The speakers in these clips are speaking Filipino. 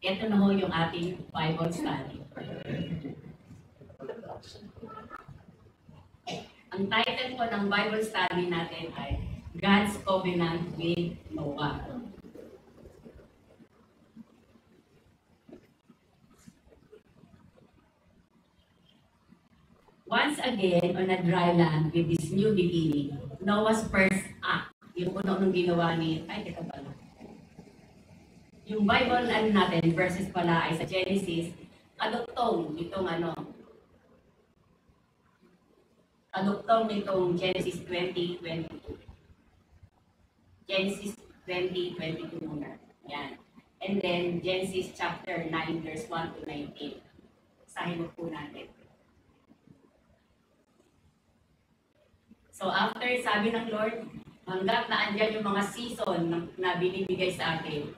Ito na ho yung ating Bible study. Ang title po ng Bible study natin ay God's Covenant with Noah. Once again, on a dry land with this new beginning, Noah's first act, yung unang ginawa ni, teka pala. Yung Bible natin, verses pala ay sa Genesis, kaduktong nitong Genesis 20:22. Genesis 20:22 muna. Yan. And then Genesis chapter 9 verse 1 to 19. Basahin mo po natin. So after sabi ng Lord, hanggat na andyan yung mga season na binibigay sa atin,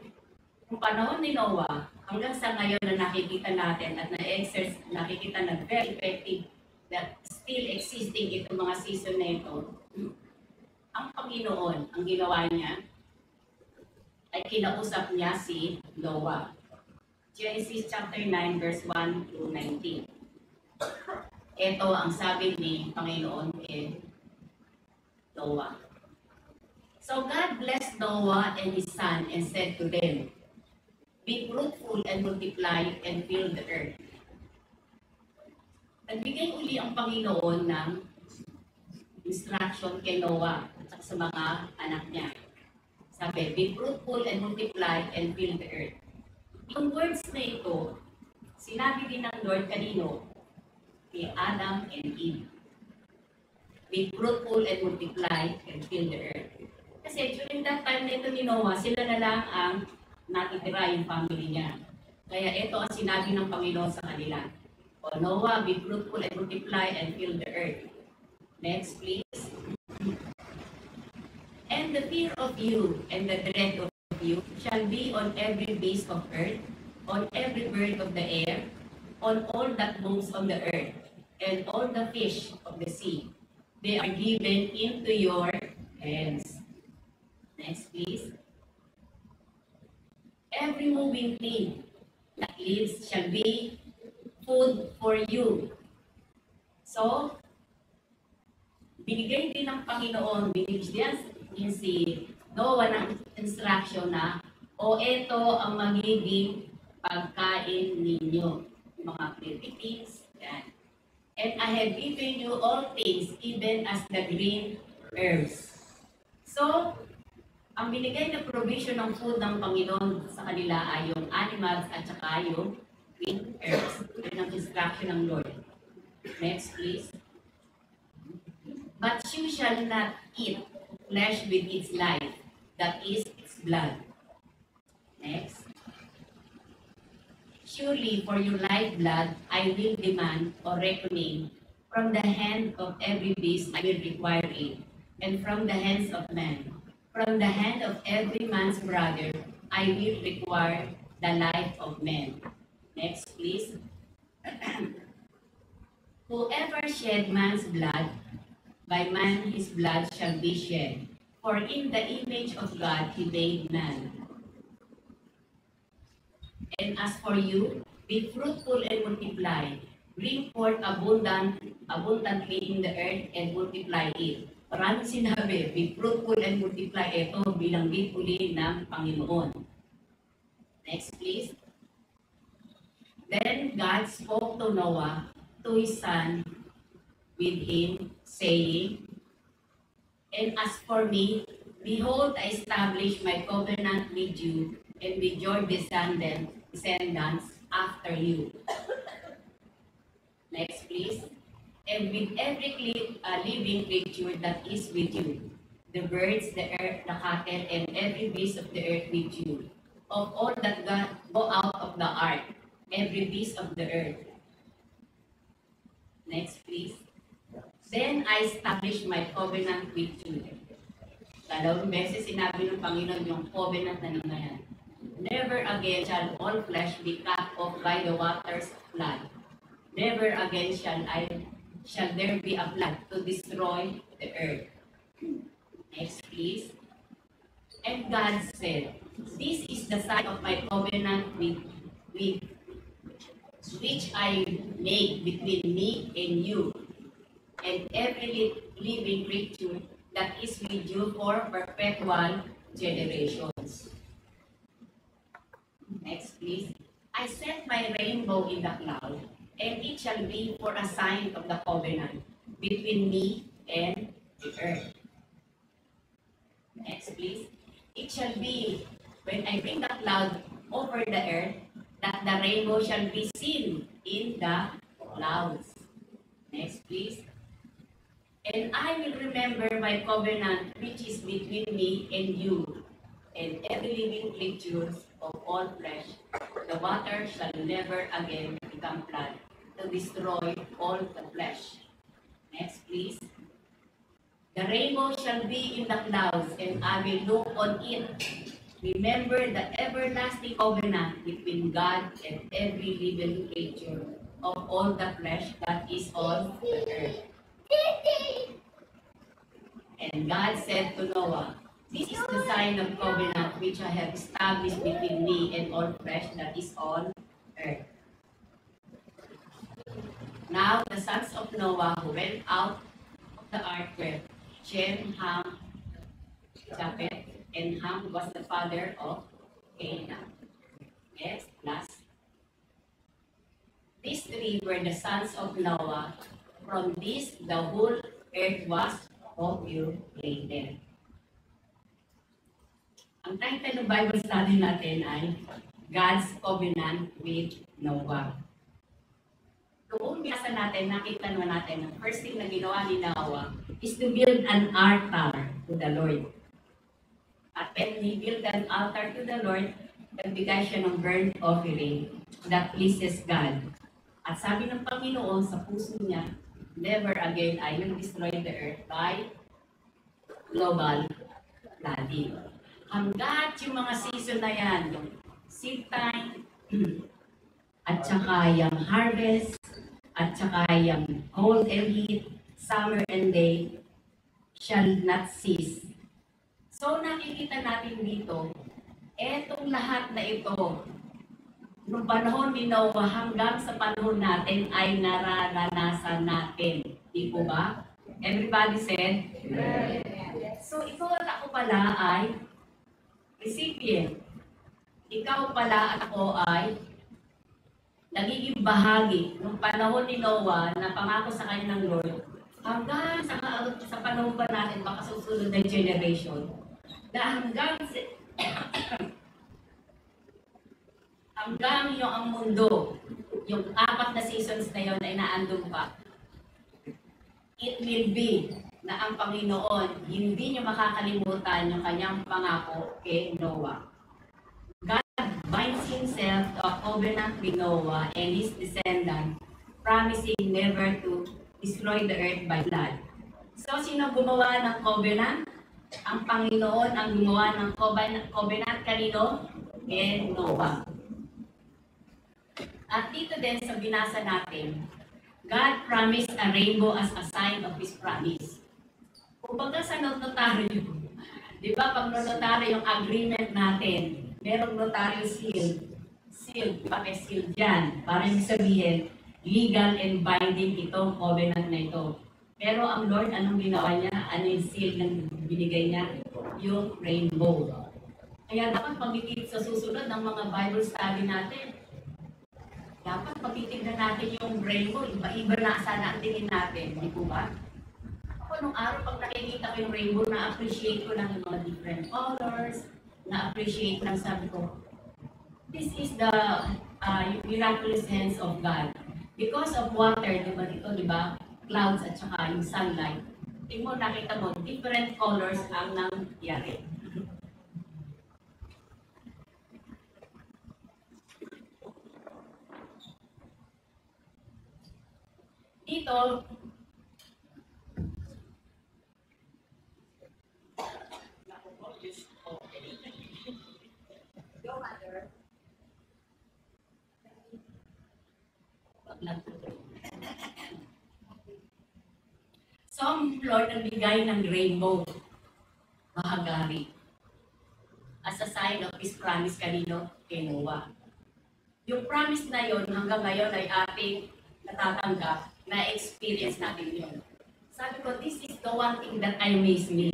yung panahon ni Noah, hanggang sa ngayon na nakikita natin at nakikita na very effective that still existing itong mga season na ito, ang Panginoon, ang ginawa niya, ay kinausap niya si Noah. Genesis chapter 9 verse 1 to 19. Ito ang sabi ni Panginoon kay Noah. So God blessed Noah and his son and said to them, be fruitful and multiply and fill the earth. Nagbigay uli ang Panginoon ng instruction kay Noah at sa mga anak niya. Sabi, be fruitful and multiply and fill the earth. Yung words na ito, sinabi din ng Lord kanino? Kay Adam and Eve. Be fruitful and multiply and fill the earth. Kasi during that time na ito ni Noah, sila na lang ang natitira yung family niya. Kaya ito ang sinabi ng Panginoon sa kanila. O Noah, be fruitful and multiply and fill the earth. Next, please. And the fear of you and the dread of you shall be on every beast of earth, on every bird of the air, on all that moves on the earth, and all the fish of the sea. They are given into your hands. Next, please. Every moving thing that lives shall be food for you. So, binigay din ng Panginoon, binigyan si Noah ng instruction na, o ito ang magiging pagkain ninyo. Mga pretty things, yan. And I have given you all things, even as the green herbs. So, ang binigay na provision ng food ng Panginoon sa kanila ay yung animals at saka yung green herbs. Yan ang instruction ng Lord. Next, please. But you shall not eat flesh with its life, that is its blood. Next. Surely for your lifeblood I will demand or reckoning. From the hand of every beast I will require it, and from the hands of man. From the hand of every man's brother, I will require the life of man. Next, please. Whoever shed man's blood, by man his blood shall be shed. For in the image of God he made man. And as for you, be fruitful and multiply. Bring forth abundantly in the earth and multiply it. Maraming sinabi, be fruitful and multiply. Ito bilanggit uli ng Panginoon. Next, please. Then God spoke to Noah, to his son, with him, saying, and as for me, behold, I establish my covenant with you and with your descendants after you. Next, please. And with every living creature that is with you, the birds, the earth, the cattle, and every beast of the earth with you, of all that go out of the ark, every beast of the earth. Next, please. Then I establish my covenant with you. Dalawang beses sinabi ng Panginoon yung covenant na yan. Never again shall all flesh be cut off by the waters of flood. Never again shall there be a flood to destroy the earth. Next, please. And God said, this is the sign of my covenant with with which I make between me and you, and every living creature that is with you for perpetual generations. Next, please. I set my rainbow in the cloud, and it shall be for a sign of the covenant between me and the earth. Next, please. It shall be when I bring the cloud over the earth that the rainbow shall be seen in the clouds. Next, please. And I will remember my covenant which is between me and you, and every living creature of all flesh. The water shall never again become flood to destroy all the flesh. Next, please. The rainbow shall be in the clouds, and I will look on it. Remember the everlasting covenant between God and every living creature of all the flesh that is on the earth. And God said to Noah, this is the sign of covenant which I have established between me and all flesh that is on earth. Now the sons of Noah who went out of the ark were Shem, Ham, Japheth, and Ham was the father of Canaan. Next, last. These three were the sons of Noah. From this, the whole earth was populated. Ang title ng Bible study natin ay God's Covenant with Noah. Kung umpisa natin, nakita naman natin, ang first thing na ginawa ni Noah is to build an altar to the Lord. At when he built an altar to the Lord, nagbigay siya ng burnt offering that pleases God. At sabi ng Panginoon sa puso niya, never again I will destroy the earth by global flooding. Hanggat yung mga season na yan, yung seed time, at saka yung harvest, at saka yung cold and heat, summer and day, shall not cease. So nakikita natin dito, etong lahat na ito, nung panahon ni Noah hanggang sa panahon natin ay nararanasan natin. Di po ba? Everybody said? Yes. So ikaw at ako pala ay recipient. Ikaw pala at ako ay nagiging bahagi ng panahon ni Noah na pangako sa kanya ng Lord hanggang sa panahon pa natin, baka susunod na generation, na hanggang yung ang mundo, yung 4 na seasons na yun ay naandun pa. It will be na ang Panginoon hindi niya makakalimutan yung kanyang pangako kay Noah. God binds himself to a covenant with Noah and his descendants, promising never to destroy the earth by flood. So, sino gumawa ng covenant? Ang Panginoon ang gumawa ng covenant kanino? Kay Noah. At dito din sa binasa natin, God promised a rainbow as a sign of His promise. Kung baga sa notaryo, di ba pag notaryo yung agreement natin, merong notaryo seal, pake-seal dyan, para yung sabihin, legal and binding itong covenant na ito. Pero ang Lord, anong ginawa niya? Ano yung seal na binigay niya? Yung rainbow. Kaya dapat pagkikip sa susunod ng mga Bible study natin, dapat pagtitignan natin yung rainbow, iba-iba na sana ang tingin natin, di po ba? Ako nung araw, pag nakikita ko yung rainbow, na-appreciate ko lang yung mga different colors, na-appreciate lang, sabi ko, this is the miraculous hands of God. Because of water, di ba dito, di ba? Clouds at saka yung sunlight. Tingnan mo, nakita mo, different colors ang nangyari. Dito, so, ang Lord ang bigay ng rainbow, mahagari, as a sign of His promise kanino? Kay Noah. Yung promise na yon hanggang ngayon ay ating natatanggap, na-experience natin yun. Sabi ko, this is the one thing that I miss me.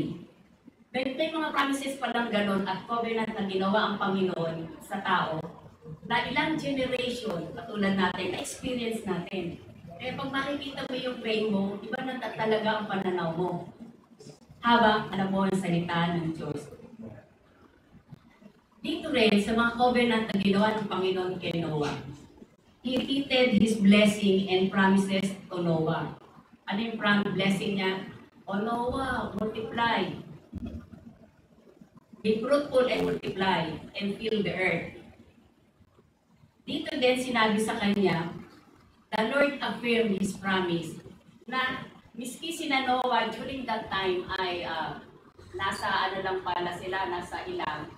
May mga promises pa lang ganun at covenant na ginawa ang Panginoon sa tao na ilang generation, katulad natin, na-experience natin. Kaya pag makikita mo yung rainbow, iba na talaga ang pananaw mo. Habang alam mo ang salita ng Diyos. Dito rin, sa mga covenant na ginawa ng Panginoon kay Noah, He repeated His blessing and promises to Noah. Ano yung blessing niya? O Noah, multiply. Be fruitful and multiply and fill the earth. Dito din sinabi sa kanya, the Lord affirmed His promise na miski sina Noah during that time ay nasa ano lang pala sila, nasa ilang.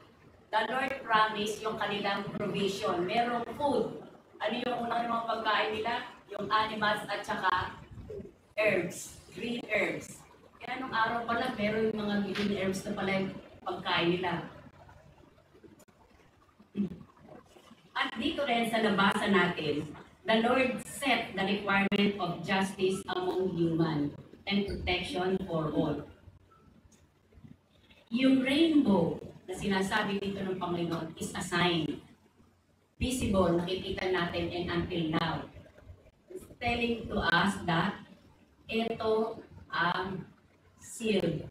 The Lord promised yung kanilang provision. Merong food. Ano yung unang mga pagkain nila? Yung animals at saka herbs, green herbs. Kaya nung araw pala, meron yung mga green herbs na pala yung pagkain nila. At dito rin sa nabasa natin, the Lord set the requirement of justice among human and protection for all. Yung rainbow na sinasabi dito ng Panginoon is a sign. Visible, nakikita natin and until now. It's telling to us that ito ang seal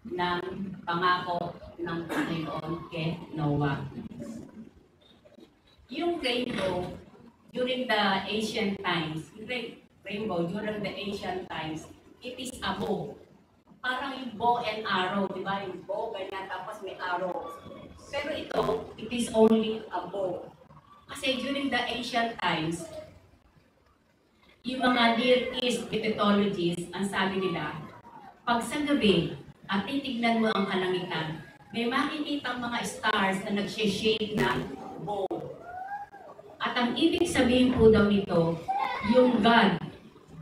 ng pangako ng Panginoon kay Noah. Yung rainbow, during the ancient times, it is a bow. Parang yung bow and arrow, di ba? Yung bow, ganyan, tapos may arrow. Pero ito, it is only a bow. Kasi during the ancient times, yung mga Near East Egyptologists, ang sabi nila, pag sa gabi at titignan mo ang kalangitan, may makikita mga stars na nagsishake na bow. At ang ibig sabihin po daw nito, yung God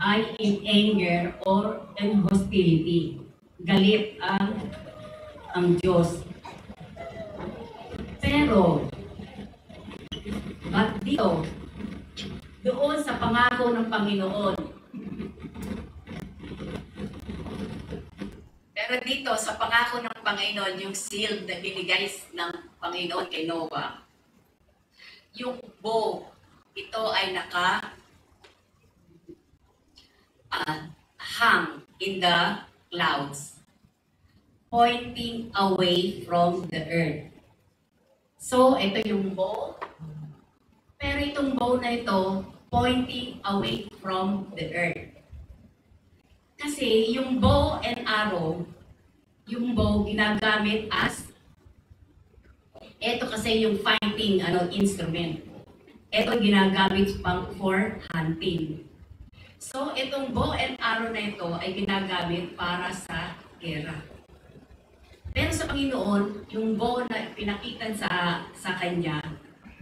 ay in anger or in hostility. Galit ang Diyos. Pero, at dito, doon sa pangako ng Panginoon, pero dito sa pangako ng Panginoon, yung seal na binigay ng Panginoon kay Noah, yung bow, ito ay hang in the clouds, pointing away from the earth. So, ito yung bow. Pero itong bow na ito, pointing away from the earth. Kasi yung bow and arrow, yung bow ginagamit as, ito kasi yung fighting instrument. Ito ginagamit pang for hunting. So, itong bow and arrow na ito ay ginagamit para sa gera. Pero sa Panginoon, yung bow na pinakitan sa Kanya,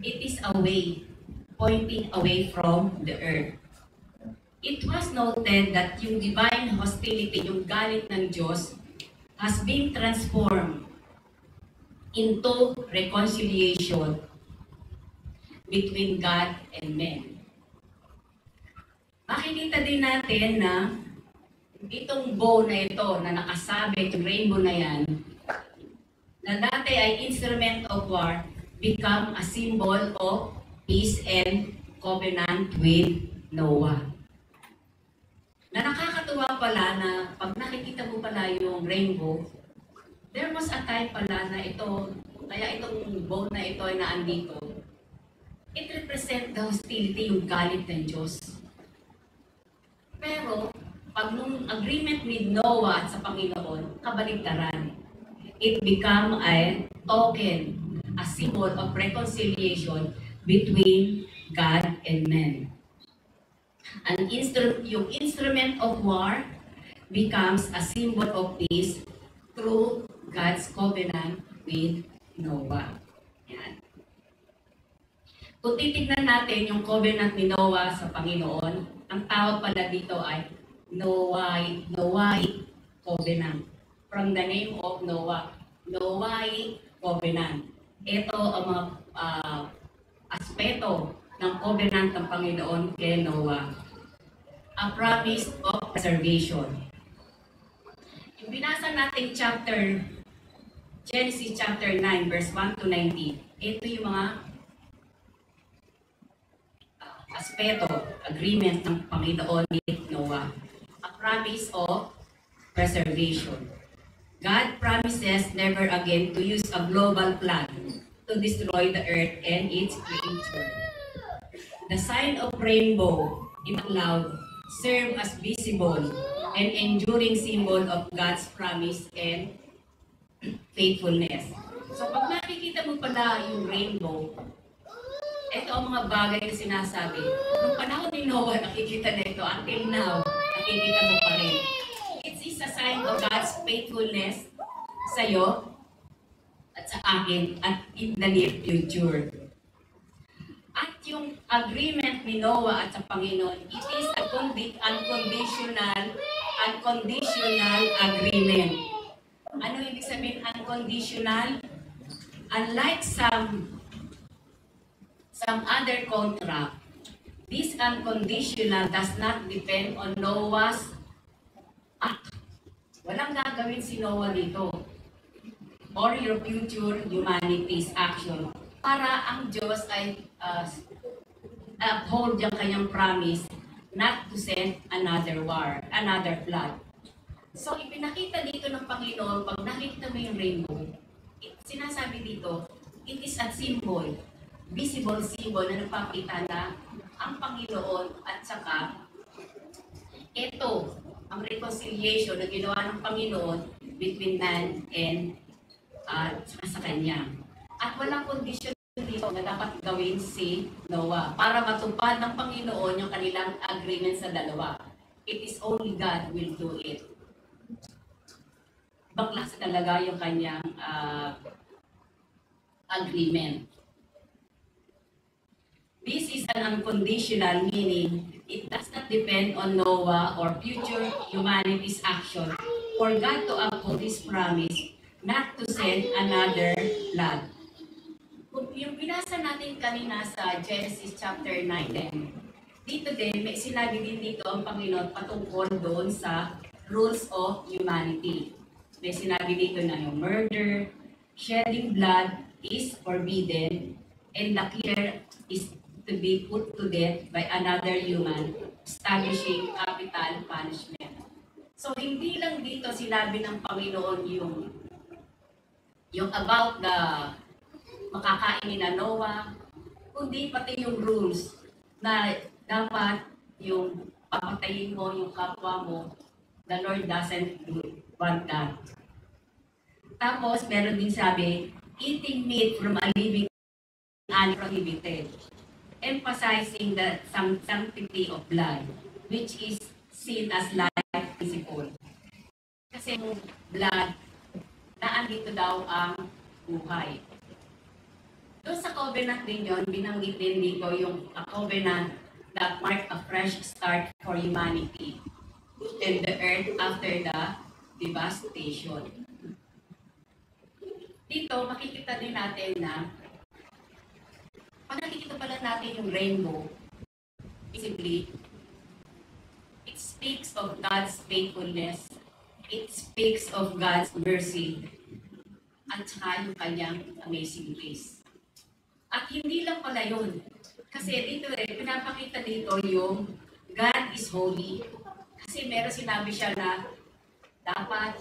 it is away, pointing away from the earth. It was noted that yung divine hostility, yung galit ng Diyos, has been transformed into reconciliation between God and men. Makikita din natin na itong bow na ito na nakasabit, yung rainbow na yan, na dati ay instrument of war, become a symbol of peace and covenant with Noah. Na nakakatuwa pala na pag nakikita mo pala yung rainbow, there was a time pala na ito, kaya itong bow na ito ay naandito, it represent the hostility, yung galit ng Diyos. Pero, pag nung agreement with Noah at sa Panginoon, kabaligtaran. It become a token, a symbol of reconciliation between God and men. Yung instrument of war becomes a symbol of peace through God's covenant with Noah. Yan. Kung titignan natin yung covenant ni Noah sa Panginoon, ang tawag pala dito ay Noahic covenant. From the name of Noah, Noahic covenant. Ito ang mga aspeto ng covenant ng Panginoon kay Noah. A promise of preservation. Yung binasa natin Genesis chapter 9, verse 1 to 19. Ito yung mga aspeto, agreement ng Panginoon ni Noah. A promise of preservation. God promises never again to use a global plan to destroy the earth and its creature. The sign of rainbow in the cloud serve as visible and enduring symbol of God's promise and faithfulness. So pag nakikita mo pala yung rainbow, ito ang mga bagay na sinasabi. Nung panahon ni Noah, nakikita na ito. Until now, nakikita mo pa rin. It is a sign of God's faithfulness sa iyo at sa akin at in the near future. At yung agreement ni Noah at sa Panginoon, it is a unconditional agreement. Ano ibig sabihin unconditional? Unlike some other contract, this unconditional does not depend on Noah's act. Walang gagawin si Noah dito or your future humanity's action para ang Diyos ay uphold yung kanyang promise not to send another another flood. So, ipinakita dito ng Panginoon, pag nakita mo yung rainbow, sinasabi dito, it is a symbol, visible symbol na nagpapakita na ang Panginoon at saka ito, ang reconciliation na ginawa ng Panginoon between man and sa Kanya. At walang kondisyon dito na dapat gawin si Noah para matupad ng Panginoon yung kanilang agreement sa dalawa. It is only God will do it. Baklas talaga yung kanyang agreement. This is an unconditional, meaning it does not depend on Noah or future humanity's action for God to uphold His promise not to send another flood. Yung binasa natin kanina sa Genesis chapter 9, dito din, may sinabi din dito ang Panginoon patungkol doon sa rules of humanity. May sinabi dito na yung murder, shedding blood is forbidden, and the killer is to be put to death by another human, establishing capital punishment. So, hindi lang dito sinabi ng Panginoon yung about the makakainin na Noah, kundi pati yung rules na dapat yung papatayin mo yung kapwa mo, the Lord doesn't want that. Tapos, meron din sabi, eating meat from a living animal prohibited, emphasizing the sanctity of blood, which is seen as life principle. Kasi yung blood, naandito daw ang buhay. Doon sa covenant din yun, binanggit din dito yung a covenant that marked a fresh start for humanity and the earth after the devastation. Dito, makikita din natin na pag nakikita pala natin yung rainbow, basically, it speaks of God's faithfulness, it speaks of God's mercy, at saka yung kanyang amazing grace. At hindi lang pala yun. Kasi dito pinapakita dito yung God is holy. Kasi meron sinabi siya na dapat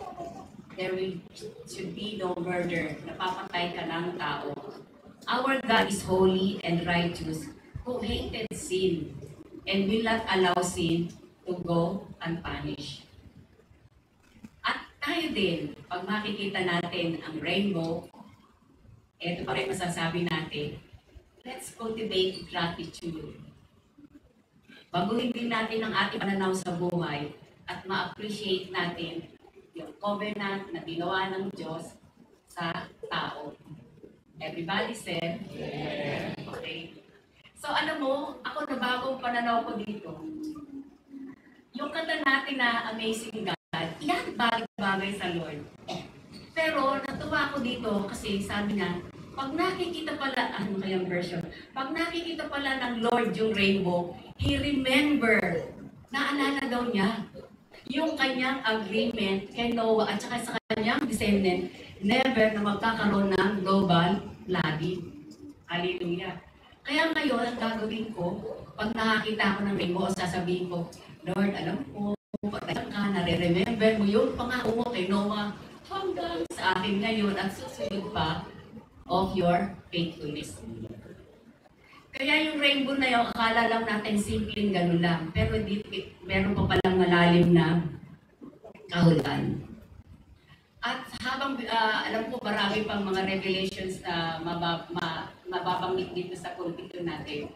should be no murder. Napapatay ka ng tao. Our God is holy and righteous, who hated sin and will not allow sin to go unpunished. At tayo din, pag makikita natin ang rainbow, ito pa rin masasabi natin, let's cultivate gratitude. Baguhin din natin ang ating pananaw sa buhay at ma-appreciate natin yung covenant na ginawa ng Diyos sa tao. Everybody said? Yeah. Okay. So ako nabagong pananaw ko dito. Yung kanta natin na Amazing God, yan bagay-bagay sa Lord. Pero natuwa ako dito kasi sabi nga, Pag nakikita pala, ano kayang version? Pag nakikita pala ng Lord yung rainbow, He remember, naalala daw niya, yung kanyang agreement kay Noah at saka sa kanyang descendant, never na magkakaroon ng global flooding. Hallelujah. Kaya ngayon, ang gagawin ko, pag nakakita ko ng rainbow, sasabihin ko, Lord, alam ko, patay ka, nare-remember mo yung pangako mo kay Noah hanggang sa akin ngayon at susunod pa of your faithfulness. Kaya yung rainbow na yun, akala lang natin simpleng gano'n lang. Pero meron pa palang malalim na kahulugan. At habang alam ko marami pang mga revelations na mababanggit dito sa pulpito natin,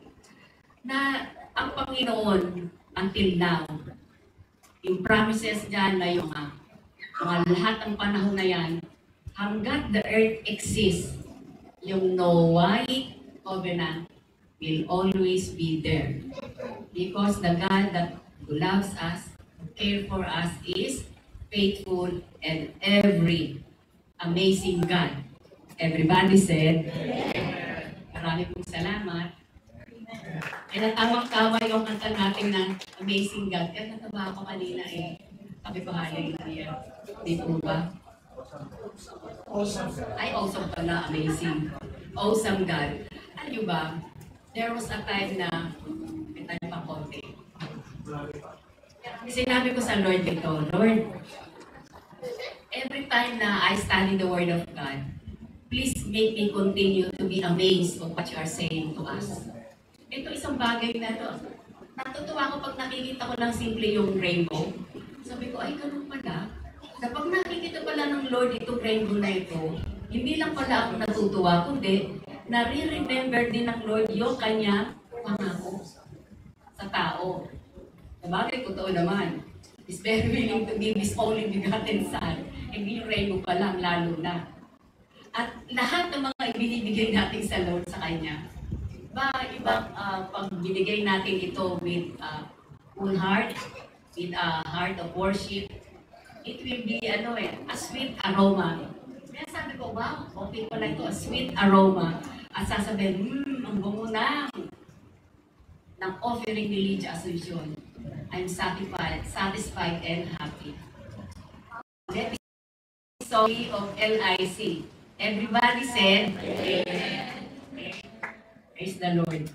na ang Panginoon until now, yung promises dyan na yung mga lahat ng panahon na yan, hanggat the earth exists, yung Noahic covenant will always be there. Because the God that loves us, care for us, is faithful and every amazing God. Everybody said, marami pong salamat. Kaya tamang-tama yung kanta natin ng Amazing God. Kaya nataba ako kanina Sabi ko, hallelujah. Di po ba? Ay, awesome pala, amazing. Awesome God. Alam nyo ba, there was a time na, may tayo pa konti. Sinabi ko sa Lord dito, Lord, every time na I study the Word of God, please make me continue to be amazed of what you are saying to us. Ito isang bagay na to. Natutuwa ko pag nakikita ko lang simple yung rainbow. Sabi ko, ay, ganun pala. Na pag nakikita pala ng Lord itong rainbow na ito, hindi lang pala ako natutuwa, kundi nare-remember din ng Lord yung kanya pangako sa tao. Sabagay, totoo naman. Is very willing to give His only begotten Son. Hindi yung rainbow pa lang, lalo na. At lahat ng mga ibinibigay natin sa Lord sa Kanya, ibang pag binigay natin ito with full heart, with a heart of worship, it will be a sweet aroma. Kaya sabi ko, wow, okay pala ito, a sweet aroma. At sasabihin, ang bungo ng offering ni Lydia Asuncion. I'm satisfied and happy. Let me story of LIC. Everybody said, Amen. Praise the Lord.